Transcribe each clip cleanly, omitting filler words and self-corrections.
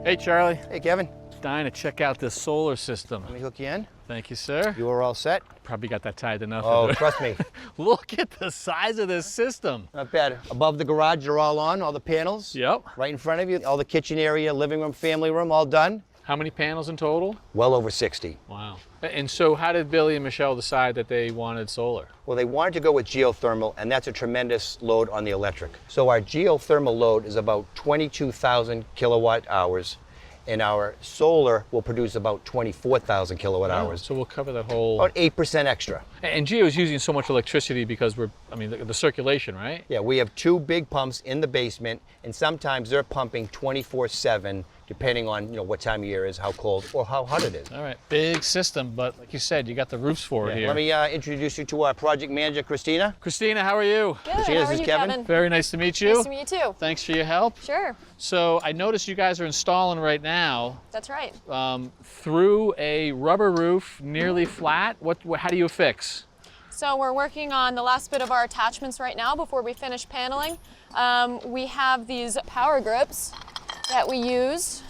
Hey, Charlie. Hey, Kevin. Dying to check out this solar system. Let me hook you in. Thank you, sir. You are all set? Probably got that tied enough. Oh, trust me. Look at the size of this system. Not bad. Above the garage, they're all on, all the panels. Yep. Right in front of you, all the kitchen area, living room, family room, all done. How many panels in total? Well over 60. Wow. And so how did Billy and Michelle decide that they wanted solar? Well, they wanted to go with geothermal, and that's a tremendous load on the electric. So our geothermal load is about 22,000 kilowatt hours, and our solar will produce about 24,000 kilowatt hours. So we'll cover that whole... About 8% extra. And Geo is using so much electricity because the circulation, right? Yeah, we have 2 big pumps in the basement, and sometimes they're pumping 24/7, depending on what time of year is, how cold or how hot it is. All right, big system, but like you said, you got the roofs for it here. Let me introduce you to our project manager, Christina. Christina, how are you? Good. Christina, How are this is you, Kevin. Very nice to meet you. Nice to meet you too. Thanks for your help. Sure. So I noticed you guys are installing right now That's right. through a rubber roof, nearly flat. How do you affix? So we're working on the last bit of our attachments right now before we finish paneling. We have these power grips that we use.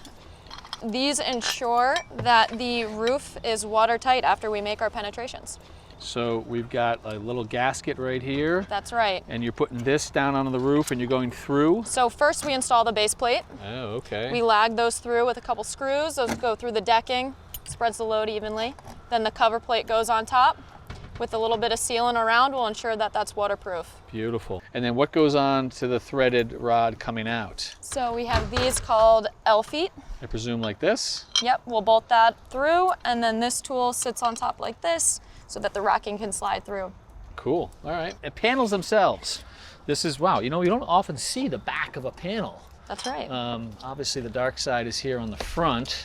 These ensure that the roof is watertight after we make our penetrations. So we've got a little gasket right here. That's right. And you're putting this down onto the roof and you're going through? So first we install the base plate. Oh, okay. We lag those through with a couple screws. Those go through the decking, spreads the load evenly. Then the cover plate goes on top. With a little bit of sealant around, we'll ensure that that's waterproof. Beautiful. And then what goes on to the threaded rod coming out? So we have these called L feet. I presume like this? Yep, we'll bolt that through, and then this tool sits on top like this so that the racking can slide through. Cool, all right. And panels themselves. This is, wow, you don't often see the back of a panel. That's right. Obviously the dark side is here on the front,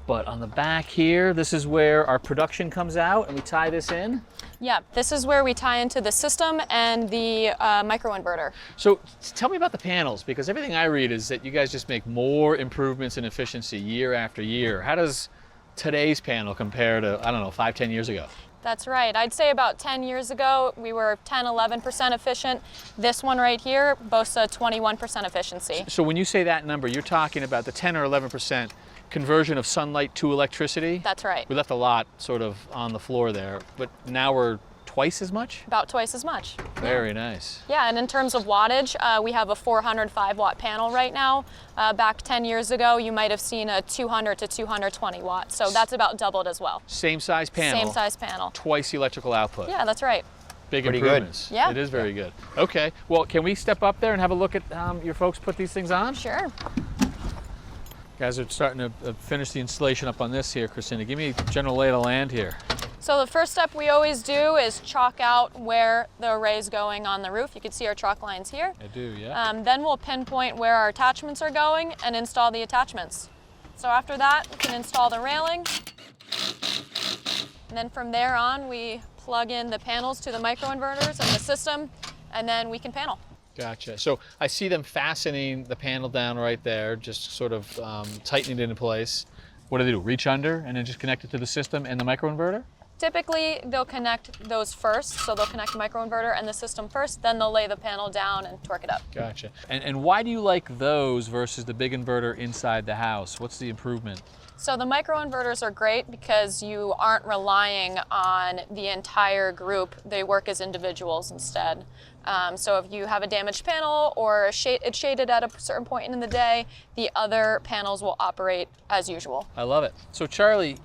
but on the back here, this is where our production comes out and we tie this in? Yeah, this is where we tie into the system and the microinverter. So tell me about the panels, because everything I read is that you guys just make more improvements in efficiency year after year. How does today's panel compare to, I don't know, 5, 10 years ago? That's right. I'd say about 10 years ago, we were 10, 11% efficient. This one right here boasts a 21% efficiency. So when you say that number, you're talking about the 10 or 11% conversion of sunlight to electricity? That's right. We left a lot sort of on the floor there, but now we're twice as much? About twice as much. Very nice. Yeah, and in terms of wattage, we have a 405 watt panel right now. Back 10 years ago, you might have seen a 200 to 220 watts, so that's about doubled as well. Same size panel. Same size panel. Twice the electrical output. Yeah, that's right. Big Pretty improvements. good. Yeah. It is very good. Okay, well, can we step up there and have a look at your folks put these things on? Sure. Guys are starting to finish the installation up on this here, Christina. Give me a general lay of the land here. So the first step we always do is chalk out where the array is going on the roof. You can see our chalk lines here. I do, yeah. Then we'll pinpoint where our attachments are going and install the attachments. So after that, we can install the railing. And then from there on, we plug in the panels to the microinverters and the system, and then we can panel. Gotcha. So I see them fastening the panel down right there, just sort of tightening it into place. What do they do? Reach under and then just connect it to the system and the microinverter? Typically, they'll connect those first, so they'll connect the microinverter and the system first, then they'll lay the panel down and torque it up. Gotcha. And why do you like those versus the big inverter inside the house? What's the improvement? So the microinverters are great because you aren't relying on the entire group. They work as individuals instead. So if you have a damaged panel or it's shaded at a certain point in the day, the other panels will operate as usual. I love it. So Charlie,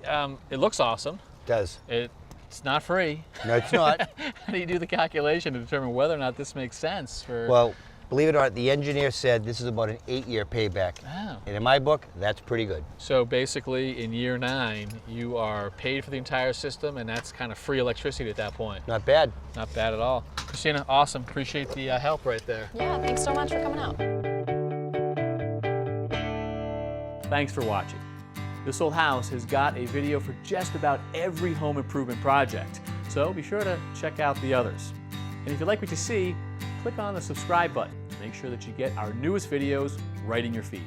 it looks awesome. It does. It's not free. No, it's not. How do you do the calculation to determine whether or not this makes sense for... Well, believe it or not, the engineer said this is about an 8-year payback. Oh. And in my book, that's pretty good. So basically, in year 9, you are paid for the entire system, and that's kind of free electricity at that point. Not bad. Not bad at all. Christina, awesome. Appreciate the help right there. Yeah, thanks so much for coming out. Thanks for watching. This Old House has got a video for just about every home improvement project, so be sure to check out the others. And if you like what you see, click on the subscribe button to make sure that you get our newest videos right in your feed.